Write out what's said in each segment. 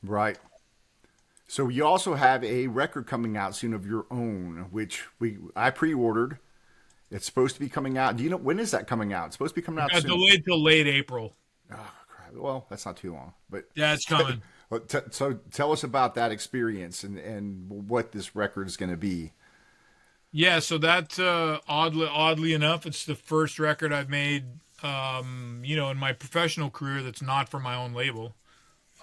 Right. So you also have a record coming out soon of your own, which I pre-ordered. It's supposed to be coming out. Do you know when is that coming out? It's supposed to be coming It out got soon. delayed till late April. Oh, crap. Well, that's not too long. But Yeah, it's coming. so tell us about that experience and what this record is going to be. Yeah, so that oddly enough, it's the first record I've made, in my professional career that's not for my own label.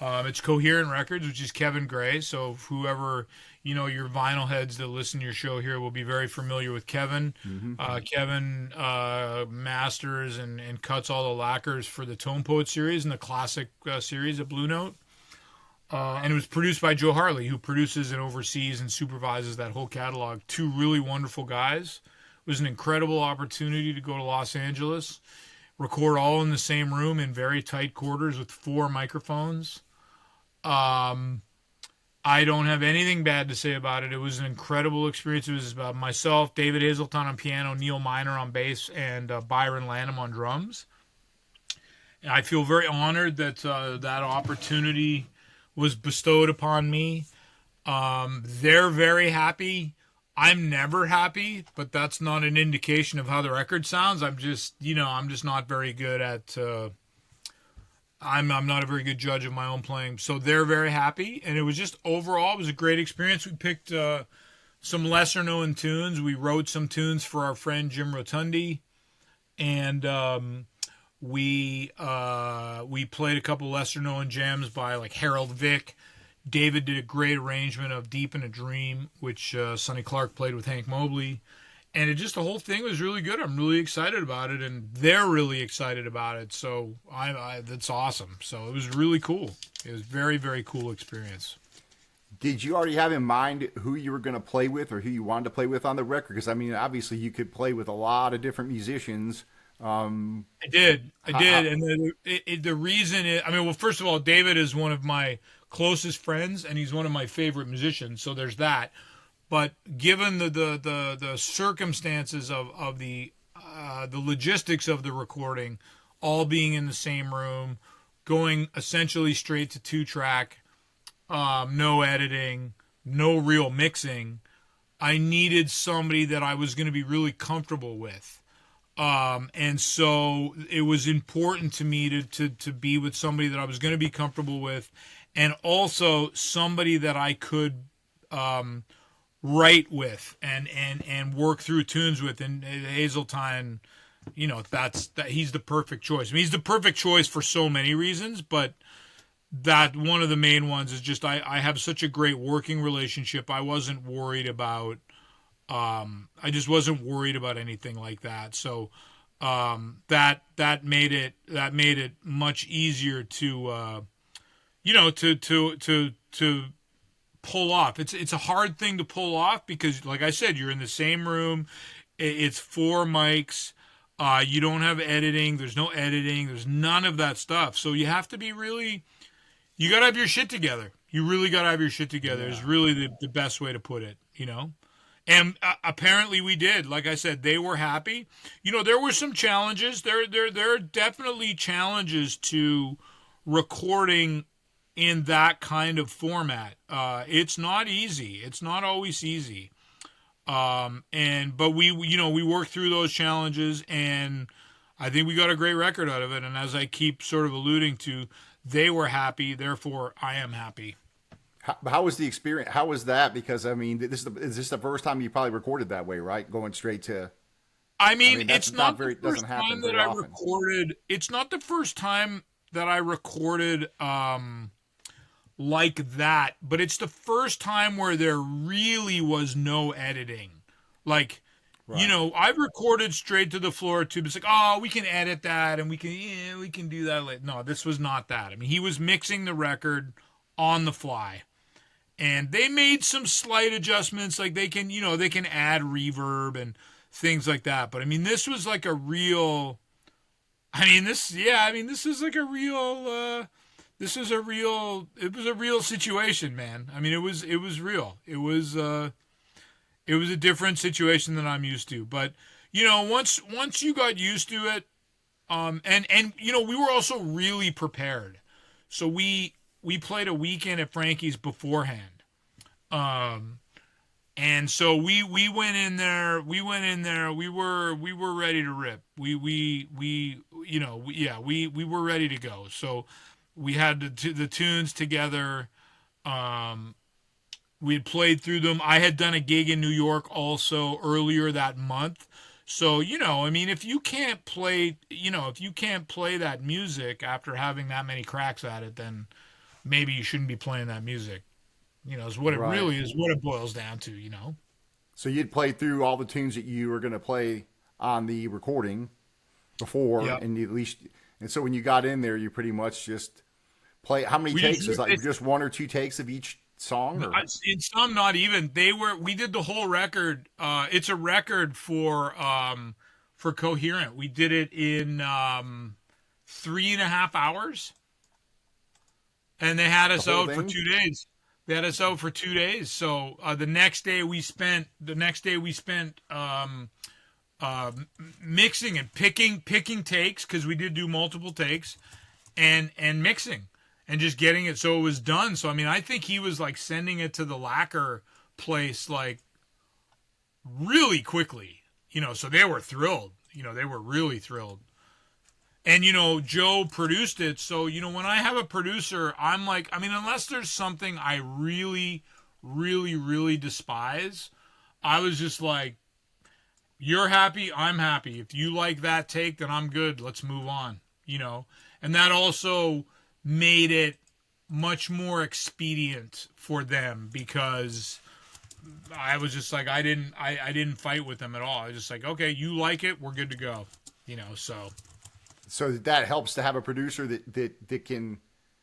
It's Cohearent Records, which is Kevin Gray. So whoever, your vinyl heads that listen to your show here will be very familiar with Kevin. Mm-hmm. Kevin masters and cuts all the lacquers for the Tone Poet series and the classic series at Blue Note. And it was produced by Joe Harley, who produces and oversees and supervises that whole catalog. Two really wonderful guys. It was an incredible opportunity to go to Los Angeles, record all in the same room in very tight quarters with four microphones. Um, I don't have anything bad to say about it. It was an incredible experience. It was about myself, David Hazeltine on piano, Neal Miner on bass, and Byron Landham on drums. And I feel very honored that that opportunity was bestowed upon me. They're very happy. I'm never happy, but that's not an indication of how the record sounds. I'm just not very good at. I'm not a very good judge of my own playing, so they're very happy, and it was just overall it was a great experience. We picked some lesser known tunes. We wrote some tunes for our friend Jim Rotundi, and we played a couple lesser known jams by like Harold Vick. David did a great arrangement of Deep in a Dream, which Sonny Clark played with Hank Mobley. And the whole thing was really good. I'm really excited about it, and they're really excited about it. So that's awesome. So it was really cool. It was very, very cool experience. Did you already have in mind who you were going to play with or who you wanted to play with on the record? Because I mean, obviously, you could play with a lot of different musicians. I did, and the reason is, I mean, well, first of all, David is one of my closest friends, and he's one of my favorite musicians. So there's that. But given the circumstances of the logistics of the recording, all being in the same room, going essentially straight to two track, no editing, no real mixing, I needed somebody that I was going to be really comfortable with. And so it was important to me to be with somebody that I was going to be comfortable with, and also somebody that I could write with and work through tunes with. And Hazeltine, he's the perfect choice. I mean, he's the perfect choice for so many reasons, but that one of the main ones is just I have such a great working relationship. I just wasn't worried about anything like that. So that made it much easier to to pull off. It's a hard thing to pull off because, like I said, you're in the same room. It's four mics. You don't have editing. There's no editing. There's none of that stuff. So you have to be really. You got to have your shit together. You really got to have your shit together. Is Yeah. really the best way to put it. And apparently we did. Like I said, they were happy. There were some challenges. There are definitely challenges to recording in that kind of format. It's not easy. It's not always easy. But we worked through those challenges, and I think we got a great record out of it. And as I keep sort of alluding to, they were happy. Therefore, I am happy. How was the experience? How was that? Because I mean, is this the first time you probably recorded that way, right? Going straight to. I I mean, mean, that's it's not not the very first doesn't happen time that very I often. recorded. It's not the first time that I recorded like that, but it's the first time where there really was no editing. Like, Right. I've recorded straight to the floor too. It's like, oh, we can edit that and we can do that later. No, this was not that. I mean, he was mixing the record on the fly. And they made some slight adjustments, like they can add reverb and things like that. But I mean, this was like a real. This is like a real. This is a real. It was a real situation, man. I mean, it was real. It was a different situation than I'm used to. But once you got used to it, and we were also really prepared. So played a weekend at Frankie's beforehand. And so we went in there. We were ready to rip. We you know we were ready to go. So we had the tunes together. We had played through them. I had done a gig in New York also earlier that month. So, I mean, if you can't play that music after having that many cracks at it, then maybe you shouldn't be playing that music. Is what it Right. really is, what it boils down to, So you'd play through all the tunes that you were going to play on the recording before, Yep. and you at least, and so when you got in there, you pretty much just play. How many We takes? just, Is like just one or two takes of each song, or in some, not even. We did the whole record. It's a record for Coherent. We did it in 3.5 hours. And they had us the whole out for thing? 2 days. They had us out for 2 days. So the next day we spent mixing and picking takes, because we did do multiple takes, and mixing and just getting it so it was done. So I mean, I think he was like sending it to the lacquer place like really quickly. So they were thrilled. They were really thrilled. And, Joe produced it. So, when I have a producer, I'm like, I mean, unless there's something I really, really, really despise, I was just like, you're happy, I'm happy. If you like that take, then I'm good. Let's move on, And that also made it much more expedient for them, because I was just like, I didn't fight with them at all. I was just like, okay, you like it, we're good to go, so. So that helps to have a producer that can.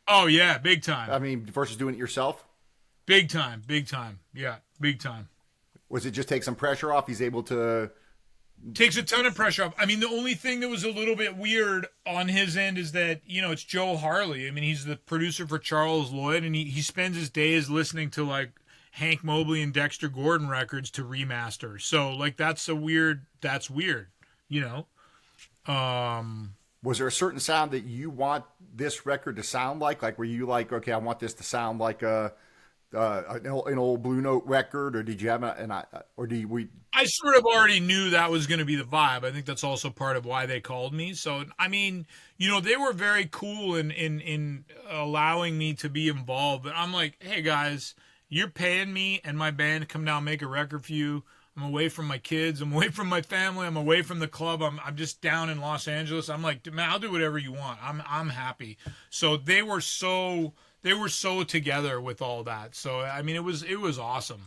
Oh yeah, big time. I mean, versus doing it yourself. Big time. Yeah, big time. Was it just take some pressure off? He's able to. Takes a ton of pressure off. I mean, the only thing that was a little bit weird on his end is that, it's Joe Harley. I mean, he's the producer for Charles Lloyd, and he spends his days listening to like Hank Mobley and Dexter Gordon records to remaster. So like that's weird, Was there a certain sound that you want this record to sound like? Like, were you like, okay, I want this to sound like an old Blue Note record, or did you have I sort of already knew that was going to be the vibe. I think that's also part of why they called me. So, I mean, they were very cool in allowing me to be involved. But I'm like, hey, guys, you're paying me and my band to come down and make a record for you. I'm away from my kids. I'm away from my family. I'm away from the club. I'm just down in Los Angeles. I'm like, man, I'll do whatever you want. I'm happy. So they were so together with all that. So I mean, it was awesome.